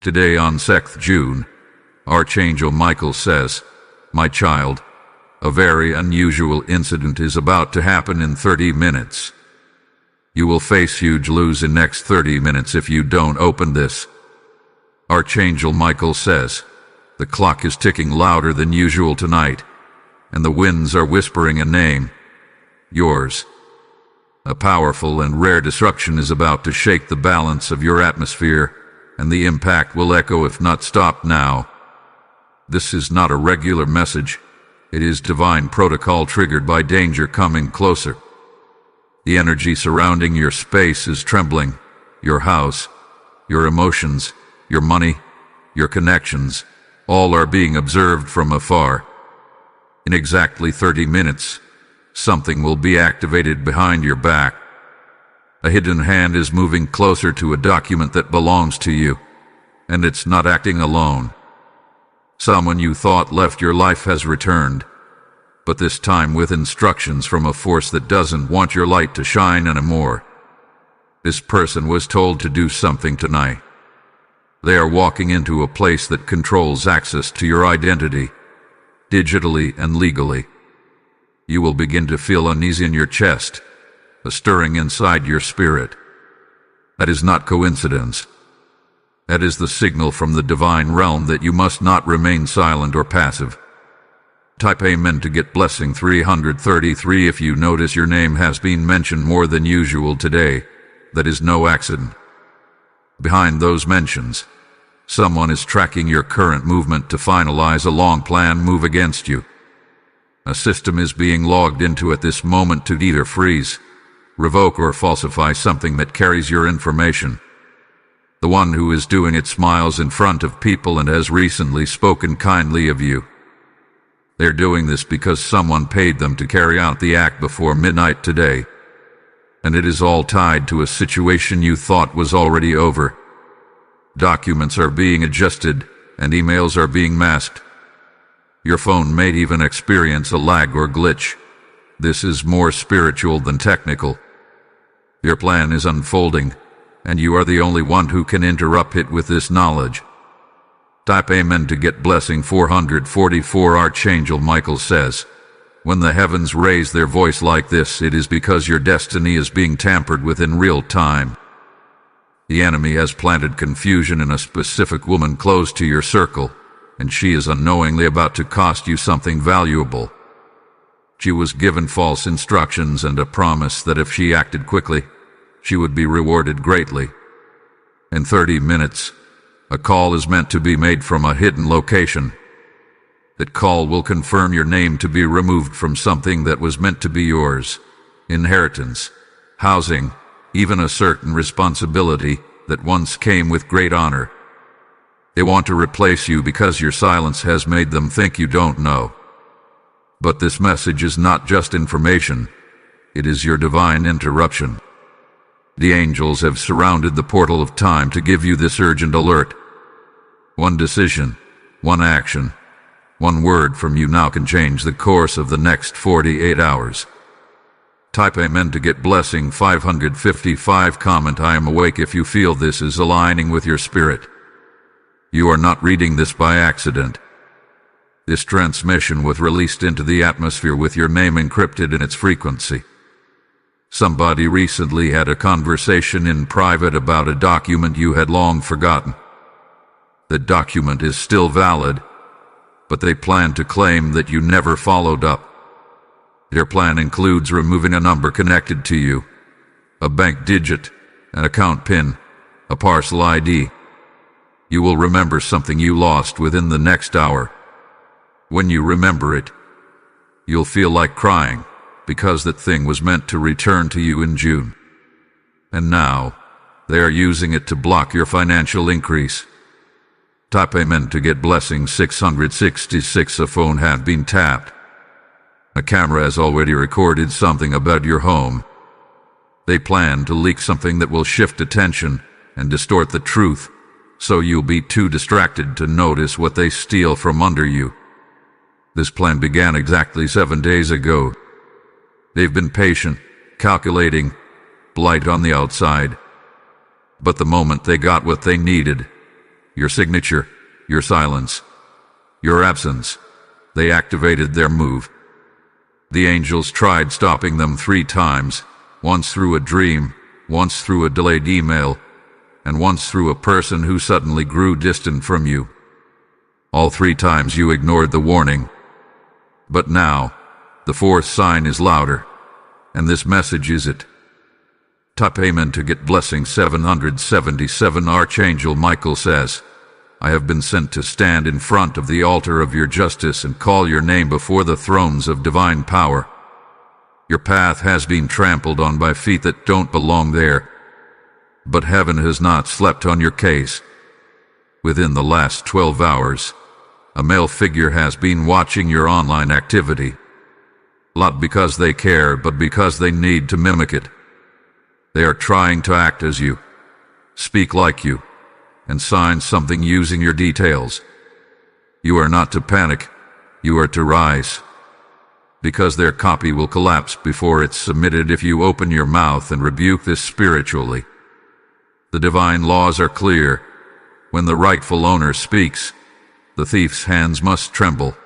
Today on 6th June, Archangel Michael says, "My child, a very unusual incident is about to happen in 30 minutes. You will face huge loss in next 30 minutes if you don't open this." Archangel Michael says, "The clock is ticking louder than usual tonight, and the winds are whispering a name, yours. A powerful and rare destruction is about to shake the balance of your atmosphere, and the impact will echo if not stopped now. This is not a regular message. It is divine protocol triggered by danger coming closer. The energy surrounding your space is trembling. Your house, your emotions, your money, your connections, all are being observed from afar. In exactly 30 minutes, something will be activated behind your back. A hidden hand is moving closer to a document that belongs to you, and it's not acting alone. Someone you thought left your life has returned, but this time with instructions from a force that doesn't want your light to shine anymore. This person was told to do something tonight. They are walking into a place that controls access to your identity, digitally and legally. You will begin to feel unease in your chest, a stirring inside your spirit. That is not coincidence. That is the signal from the divine realm that you must not remain silent or passive. Type Amen to get blessing 333 if you notice your name has been mentioned more than usual today. That is no accident. Behind those mentions, someone is tracking your current movement to finalize a long-planned move against you. A system is being logged into at this moment to either freeze, revoke or falsify something that carries your information. The one who is doing it smiles in front of people and has recently spoken kindly of you. They're doing this because someone paid them to carry out the act before midnight today. And it is all tied to a situation you thought was already over. Documents are being adjusted and emails are being masked. Your phone may even experience a lag or glitch. This is more spiritual than technical. Your plan is unfolding, and you are the only one who can interrupt it with this knowledge. Type Amen to get blessing 444. Archangel Michael says, "When the heavens raise their voice like this, it is because your destiny is being tampered with in real time. The enemy has planted confusion in a specific woman close to your circle, and she is unknowingly about to cost you something valuable. She was given false instructions and a promise that if she acted quickly, she would be rewarded greatly. In 30 minutes, a call is meant to be made from a hidden location. That call will confirm your name to be removed from something that was meant to be yours: inheritance, housing, even a certain responsibility that once came with great honor. They want to replace you because your silence has made them think you don't know. But this message is not just information, it is your divine interruption. The angels have surrounded the portal of time to give you this urgent alert. One decision, one action, one word from you now can change the course of the next 48 hours. Type Amen to get blessing 555. Comment I am awake if you feel this is aligning with your spirit. You are not reading this by accident. This transmission was released into the atmosphere with your name encrypted in its frequency. Somebody recently had a conversation in private about a document you had long forgotten. The document is still valid, but they plan to claim that you never followed up. Their plan includes removing a number connected to you, a bank digit, an account PIN, a parcel ID. You will remember something you lost within the next hour. When you remember it, you'll feel like crying, because that thing was meant to return to you in June. And now, they are using it to block your financial increase. Type Amen to get blessing 666. A phone had been tapped. A camera has already recorded something about your home. They plan to leak something that will shift attention and distort the truth, so you'll be too distracted to notice what they steal from under you. This plan began exactly 7 days ago. They've been patient, calculating, polite on the outside. But the moment they got what they needed, your signature, your silence, your absence. They activated their move. The angels tried stopping them 3 times, once through a dream, once through a delayed email, and once through a person who suddenly grew distant from you. All 3 times you ignored the warning. But now, the 4th sign is louder, and this message is it. Type amen to get blessing 777. Archangel Michael says, I have been sent to stand in front of the altar of your justice and call your name before the thrones of divine power. Your path has been trampled on by feet that don't belong there, but heaven has not slept on your case. Within the last 12 hours, a male figure has been watching your online activity. Not because they care, but because they need to mimic it. They are trying to act as you, speak like you, and sign something using your details. You are not to panic, you are to rise. Because their copy will collapse before it's submitted if you open your mouth and rebuke this spiritually. The divine laws are clear. When the rightful owner speaks, the thief's hands must tremble.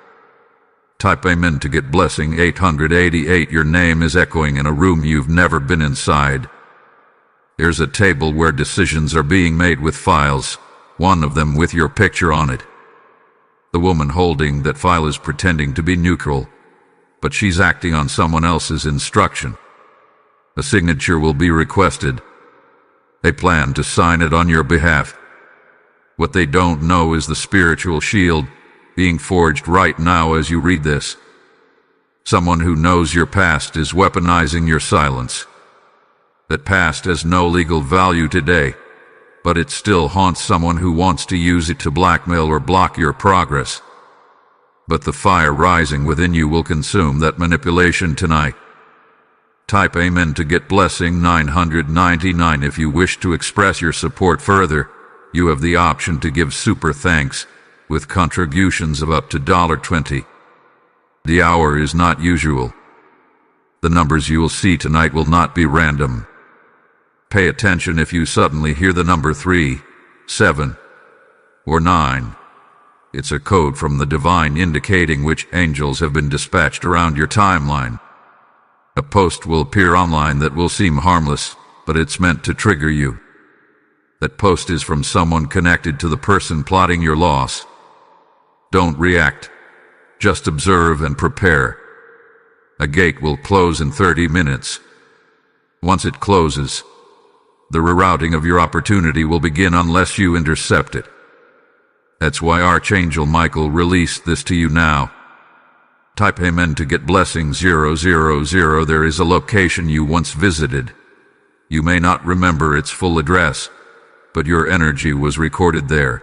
Type amen to get blessing 888. Your name is echoing in a room you've never been inside. There's a table where decisions are being made with files, one of them with your picture on it. The woman holding that file is pretending to be neutral, but she's acting on someone else's instruction. A signature will be requested. They plan to sign it on your behalf. What they don't know is the spiritual shield being forged right now as you read this. Someone who knows your past is weaponizing your silence. That past has no legal value today, but it still haunts someone who wants to use it to blackmail or block your progress. But the fire rising within you will consume that manipulation tonight. Type amen to get blessing 999. If you wish to express your support further, you have the option to give super thanks with contributions of up to $20. The hour is not usual. The numbers you will see tonight will not be random. Pay attention if you suddenly hear the number 3, 7, or 9. It's a code from the divine indicating which angels have been dispatched around your timeline. A post will appear online that will seem harmless, but it's meant to trigger you. That post is from someone connected to the person plotting your loss. Don't react. Just observe and prepare. A gate will close in 30 minutes. Once it closes, the rerouting of your opportunity will begin unless you intercept it. That's why Archangel Michael released this to you now. Type amen to get blessing 000. There is a location you once visited. You may not remember its full address, but your energy was recorded there.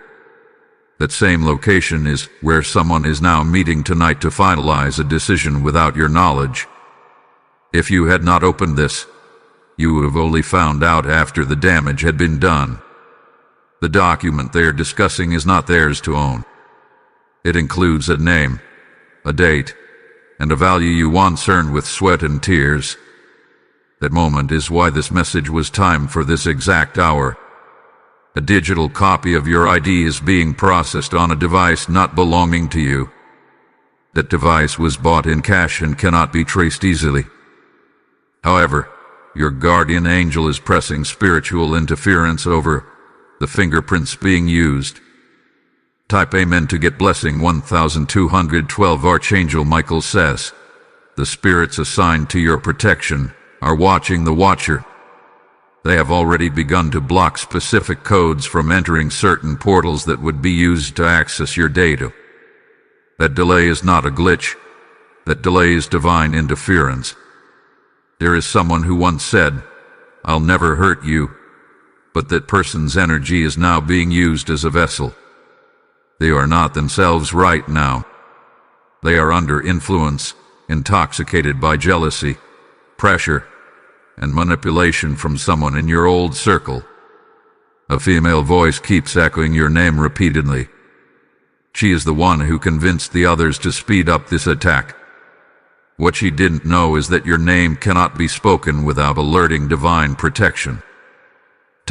That same location is where someone is now meeting tonight to finalize a decision without your knowledge. If you had not opened this, you would have only found out after the damage had been done. The document they are discussing is not theirs to own. It includes a name, a date, and a value you once earned with sweat and tears. That moment is why this message was timed for this exact hour. A digital copy of your ID is being processed on a device not belonging to you. That device was bought in cash and cannot be traced easily. However, your guardian angel is pressing spiritual interference over the fingerprints being used. Type amen to get blessing 1212. Archangel Michael says, the spirits assigned to your protection are watching the watcher. They have already begun to block specific codes from entering certain portals that would be used to access your data. That delay is not a glitch. That delay is divine interference. There is someone who once said, I'll never hurt you, but that person's energy is now being used as a vessel. They are not themselves right now. They are under influence, intoxicated by jealousy, pressure, and manipulation from someone in your old circle. A female voice keeps echoing your name repeatedly. She is the one who convinced the others to speed up this attack. What she didn't know is that your name cannot be spoken without alerting divine protection.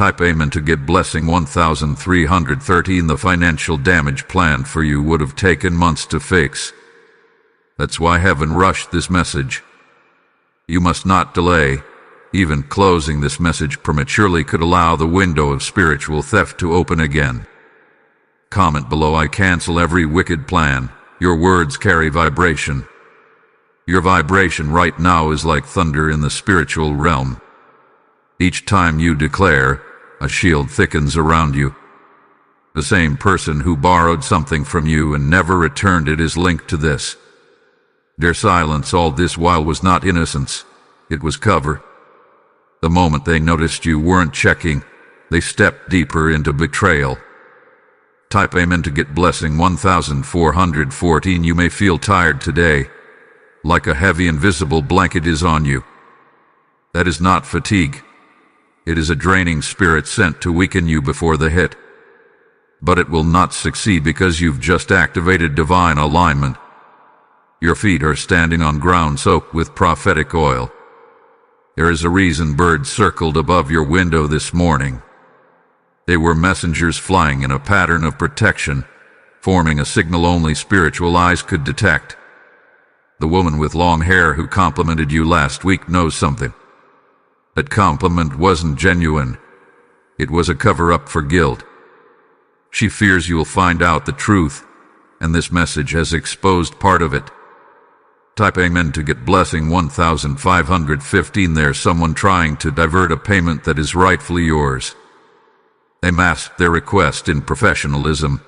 Type Amen to get blessing 1313. The financial damage planned for you would have taken months to fix. That's why heaven rushed this message. You must not delay. Even closing this message prematurely could allow the window of spiritual theft to open again. Comment below, I cancel every wicked plan. Your words carry vibration. Your vibration right now is like thunder in the spiritual realm. Each time you declare, a shield thickens around you. The same person who borrowed something from you and never returned it is linked to this. Their silence all this while was not innocence, it was cover. The moment they noticed you weren't checking, they stepped deeper into betrayal. Type Amen to get blessing 1414. You may feel tired today, like a heavy invisible blanket is on you. That is not fatigue. It is a draining spirit sent to weaken you before the hit. But it will not succeed because you've just activated divine alignment. Your feet are standing on ground soaked with prophetic oil. There is a reason birds circled above your window this morning. They were messengers flying in a pattern of protection, forming a signal only spiritual eyes could detect. The woman with long hair who complimented you last week knows something. That compliment wasn't genuine. It was a cover-up for guilt. She fears you'll find out the truth, and this message has exposed part of it. Type Amen to get blessing 1515. There's someone trying to divert a payment that is rightfully yours. They masked their request in professionalism,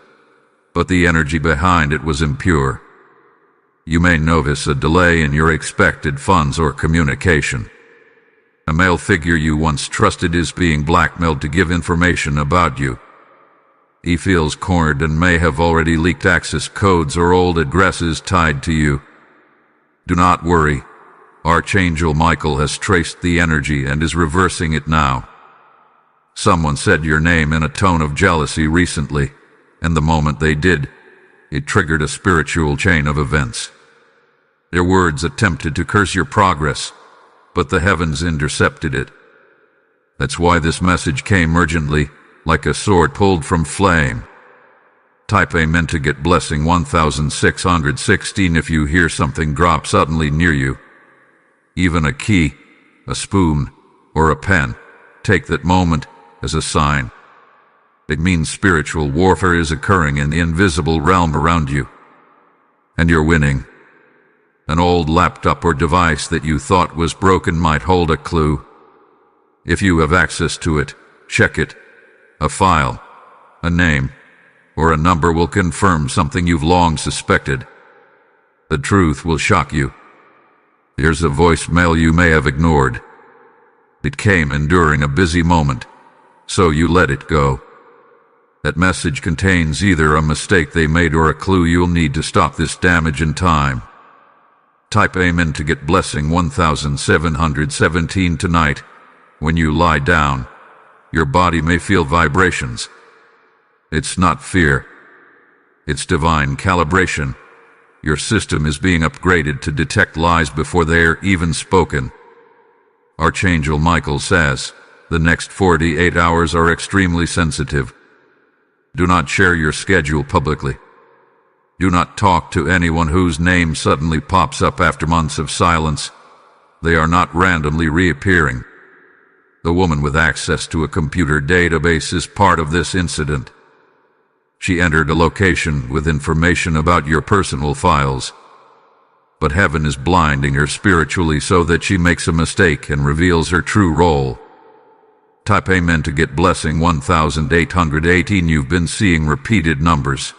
but the energy behind it was impure. You may notice a delay in your expected funds or communication. A male figure you once trusted is being blackmailed to give information about you. He feels cornered and may have already leaked access codes or old addresses tied to you. Do not worry. Archangel Michael has traced the energy and is reversing it now. Someone said your name in a tone of jealousy recently, and the moment they did, it triggered a spiritual chain of events. Their words attempted to curse your progress, but the heavens intercepted it. That's why this message came urgently, like a sword pulled from flame. Type Amen to get blessing 1616. If you hear something drop suddenly near you, even a key, a spoon, or a pen, take that moment as a sign. It means spiritual warfare is occurring in the invisible realm around you. And you're winning. An old laptop or device that you thought was broken might hold a clue. If you have access to it, check it. A file, a name, or a number will confirm something you've long suspected. The truth will shock you. Here's a voicemail you may have ignored. It came in during a busy moment, so you let it go. That message contains either a mistake they made or a clue you'll need to stop this damage in time. Type Amen to get blessing 1717. Tonight, when you lie down, your body may feel vibrations. It's not fear. It's divine calibration. Your system is being upgraded to detect lies before they're even spoken. Archangel Michael says, the next 48 hours are extremely sensitive. Do not share your schedule publicly. Do not talk to anyone whose name suddenly pops up after months of silence. They are not randomly reappearing. The woman with access to a computer database is part of this incident. She entered a location with information about your personal files. But heaven is blinding her spiritually so that she makes a mistake and reveals her true role. Type Amen to get blessing 1818. You've been seeing repeated numbers.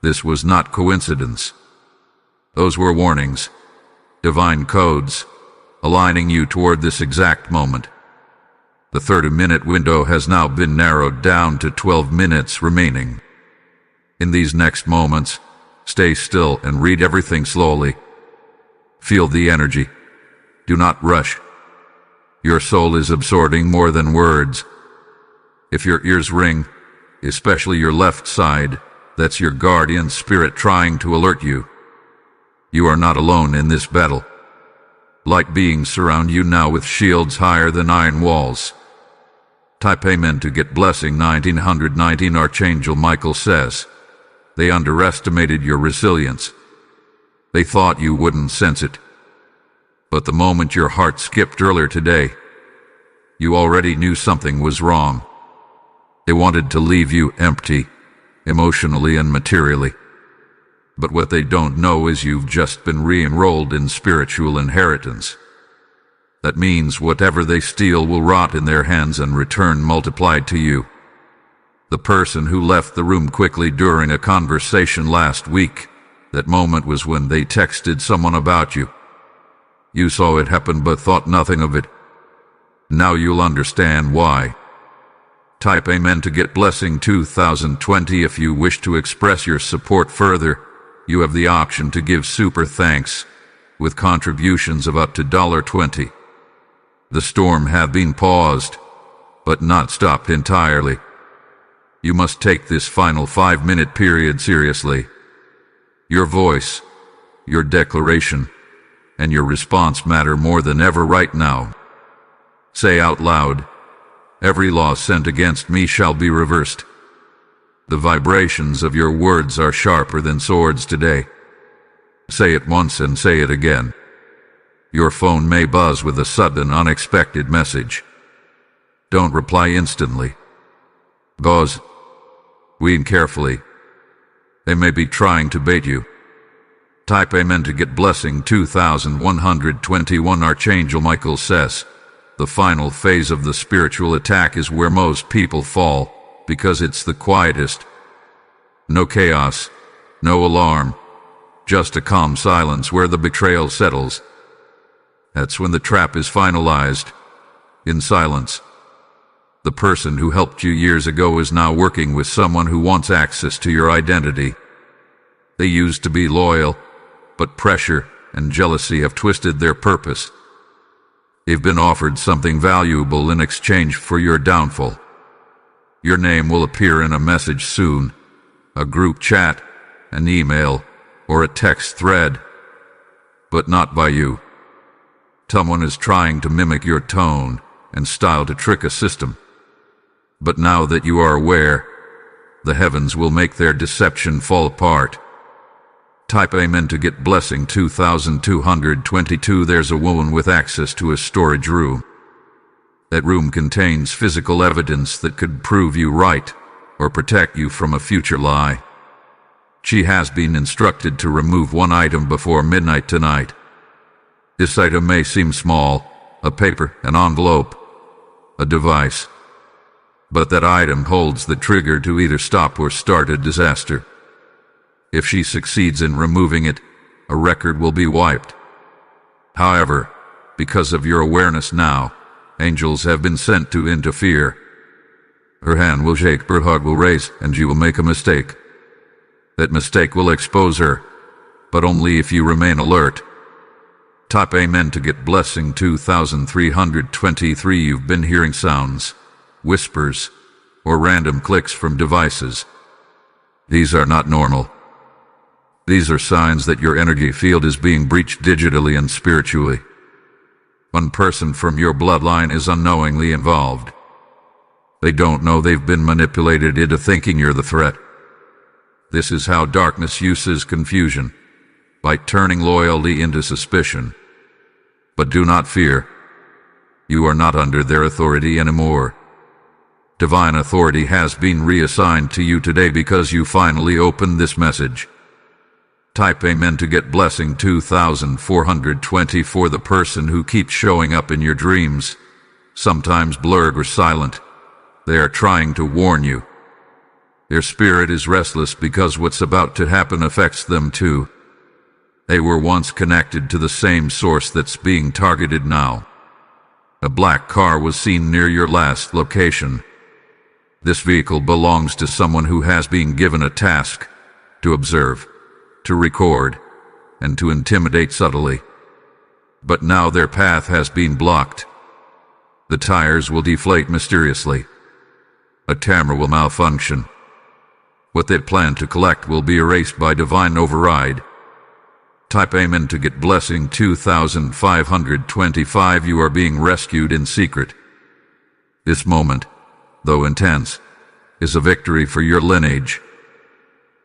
This was not coincidence. Those were warnings, divine codes, aligning you toward this exact moment. The 30-minute window has now been narrowed down to 12 minutes remaining. In these next moments, stay still and read everything slowly. Feel the energy. Do not rush. Your soul is absorbing more than words. If your ears ring, especially your left side, that's your guardian spirit trying to alert you. You are not alone in this battle. Light beings surround you now with shields higher than iron walls. Type Amen to get blessing 1919. Archangel Michael says, they underestimated your resilience. They thought you wouldn't sense it. But the moment your heart skipped earlier today, you already knew something was wrong. They wanted to leave you empty, emotionally and materially. But what they don't know is you've just been re-enrolled in spiritual inheritance. That means whatever they steal will rot in their hands and return multiplied to you. The person who left the room quickly during a conversation last week, that moment was when they texted someone about you. You saw it happen but thought nothing of it. Now you'll understand why. Type Amen to get blessing 2020. If you wish to express your support further, you have the option to give super thanks with contributions of up to $20. The storm have been paused, but not stopped entirely. You must take this final 5-minute period seriously. Your voice, your declaration, and your response matter more than ever right now. Say out loud, every law sent against me shall be reversed. The vibrations of your words are sharper than swords today. Say it once and say it again. Your phone may buzz with a sudden, unexpected message. Don't reply instantly. Pause. Weed carefully. They may be trying to bait you. Type Amen to get blessing 2121. Archangel Michael says, the final phase of the spiritual attack is where most people fall, because it's the quietest. No chaos, no alarm, just a calm silence where the betrayal settles. That's when the trap is finalized, in silence. The person who helped you years ago is now working with someone who wants access to your identity. They used to be loyal, but pressure and jealousy have twisted their purpose. They've been offered something valuable in exchange for your downfall. Your name will appear in a message soon, a group chat, an email, or a text thread, but not by you. Someone is trying to mimic your tone and style to trick a system. But now that you are aware, the heavens will make their deception fall apart. Type Amen to get blessing 2222. There's a woman with access to a storage room. That room contains physical evidence that could prove you right or protect you from a future lie. She has been instructed to remove one item before midnight tonight. This item may seem small, a paper, an envelope, a device. But that item holds the trigger to either stop or start a disaster. If she succeeds in removing it, a record will be wiped. However, because of your awareness now, angels have been sent to interfere. Her hand will shake, her heart will race, and she will make a mistake. That mistake will expose her, but only if you remain alert. Type Amen to get blessing 2323. You've been hearing sounds, whispers, or random clicks from devices. These are not normal. These are signs that your energy field is being breached digitally and spiritually. One person from your bloodline is unknowingly involved. They don't know they've been manipulated into thinking you're the threat. This is how darkness uses confusion, by turning loyalty into suspicion. But do not fear. You are not under their authority anymore. Divine authority has been reassigned to you today because you finally opened this message. Type Amen to get blessing 2424. The person who keeps showing up in your dreams, sometimes blurred or silent. They are trying to warn you. Their spirit is restless because what's about to happen affects them too. They were once connected to the same source that's being targeted now. A black car was seen near your last location. This vehicle belongs to someone who has been given a task to observe, to record, and to intimidate subtly. But now their path has been blocked. The tires will deflate mysteriously. A camera will malfunction. What they plan to collect will be erased by divine override. Type Amen to get blessing 2525. You are being rescued in secret. This moment, though intense, is a victory for your lineage.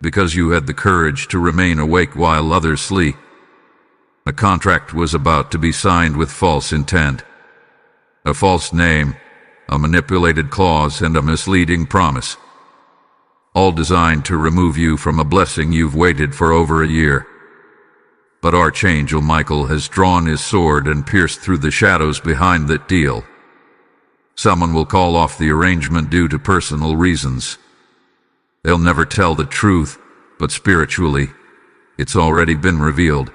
Because you had the courage to remain awake while others sleep. A contract was about to be signed with false intent. A false name, a manipulated clause, and a misleading promise. All designed to remove you from a blessing you've waited for over a year. But Archangel Michael has drawn his sword and pierced through the shadows behind that deal. Someone will call off the arrangement due to personal reasons. They'll never tell the truth, but spiritually, it's already been revealed.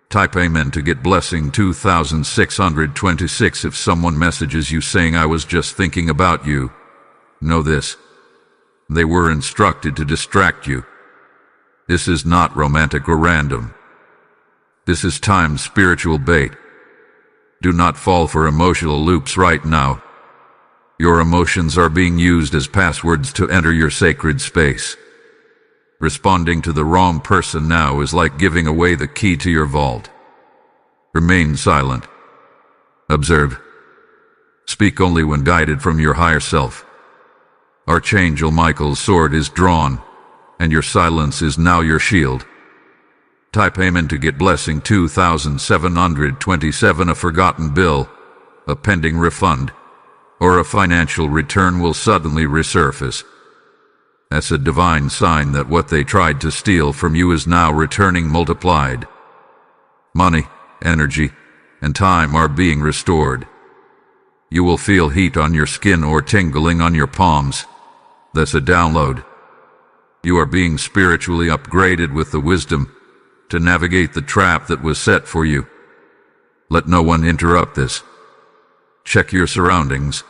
Type Amen to get blessing 2626 if someone messages you saying I was just thinking about you. Know this. They were instructed to distract you. This is not romantic or random. This is timed spiritual bait. Do not fall for emotional loops right now. Your emotions are being used as passwords to enter your sacred space. Responding to the wrong person now is like giving away the key to your vault. Remain silent. Observe. Speak only when guided from your higher self. Archangel Michael's sword is drawn, and your silence is now your shield. Type Amen to get blessing 2727. A forgotten bill, a pending refund, or a financial return will suddenly resurface. That's a divine sign that what they tried to steal from you is now returning multiplied. Money, energy, and time are being restored. You will feel heat on your skin or tingling on your palms. That's a download. You are being spiritually upgraded with the wisdom to navigate the trap that was set for you. Let no one interrupt this. Check your surroundings.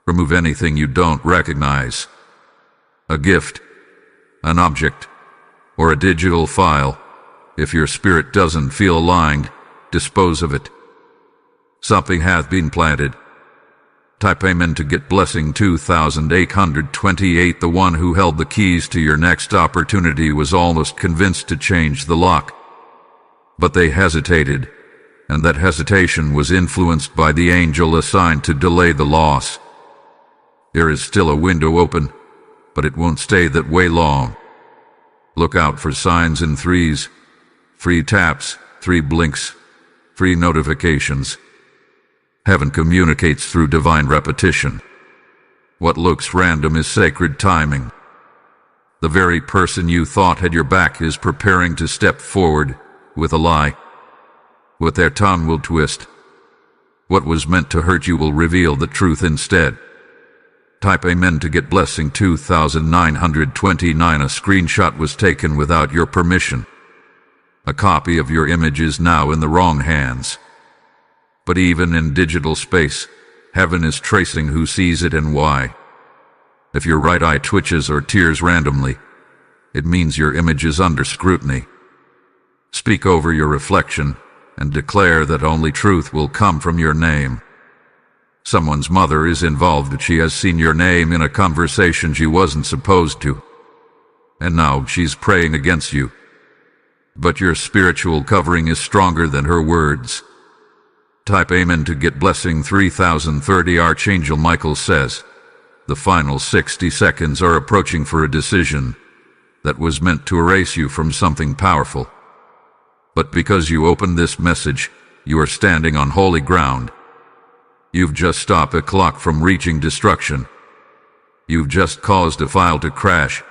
Remove anything you don't recognize. A gift, an object, or a digital file. If your spirit doesn't feel aligned, dispose of it. Something hath been planted. Type Amen to get blessing 2828. The one who held the keys to your next opportunity was almost convinced to change the lock. But they hesitated, and that hesitation was influenced by the angel assigned to delay the loss. There is still a window open, but it won't stay that way long. Look out for signs in threes, free taps, 3 blinks, free notifications. Heaven communicates through divine repetition. What looks random is sacred timing. The very person you thought had your back is preparing to step forward with a lie. What their tongue will twist. What was meant to hurt you will reveal the truth instead. Type Amen to get blessing 2929. A screenshot was taken without your permission. A copy of your image is now in the wrong hands. But even in digital space, heaven is tracing who sees it and why. If your right eye twitches or tears randomly, it means your image is under scrutiny. Speak over your reflection and declare that only truth will come from your name. Someone's mother is involved. She has seen your name in a conversation she wasn't supposed to. And now she's praying against you. But your spiritual covering is stronger than her words. Type Amen to get blessing 3030. Archangel Michael says, the final 60 seconds are approaching for a decision that was meant to erase you from something powerful. But because you opened this message, you are standing on holy ground. You've just stopped a clock from reaching destruction. You've just caused a file to crash.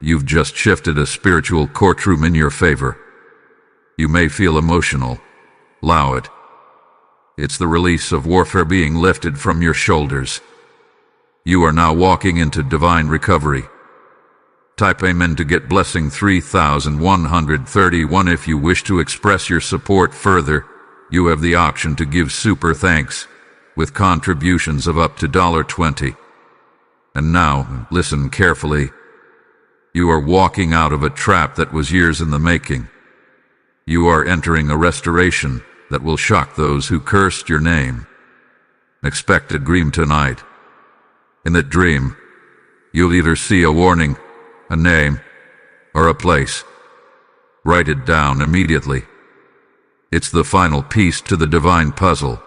You've just shifted a spiritual courtroom in your favor. You may feel emotional. Allow it. It's the release of warfare being lifted from your shoulders. You are now walking into divine recovery. Type Amen to get blessing 3131. If you wish to express your support further, you have the option to give super thanks with contributions of up to $20. And now, listen carefully. You are walking out of a trap that was years in the making. You are entering a restoration that will shock those who cursed your name. Expect a dream tonight. In that dream, you'll either see a warning, a name, or a place. Write it down immediately. It's the final piece to the divine puzzle.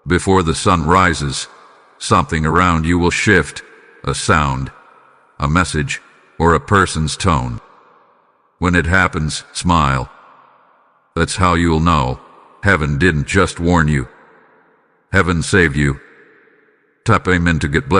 Before the sun rises, something around you will shift, a sound, a message, or a person's tone. When it happens, smile. That's how you'll know heaven didn't just warn you. Heaven saved you. Tap amen to get blessed.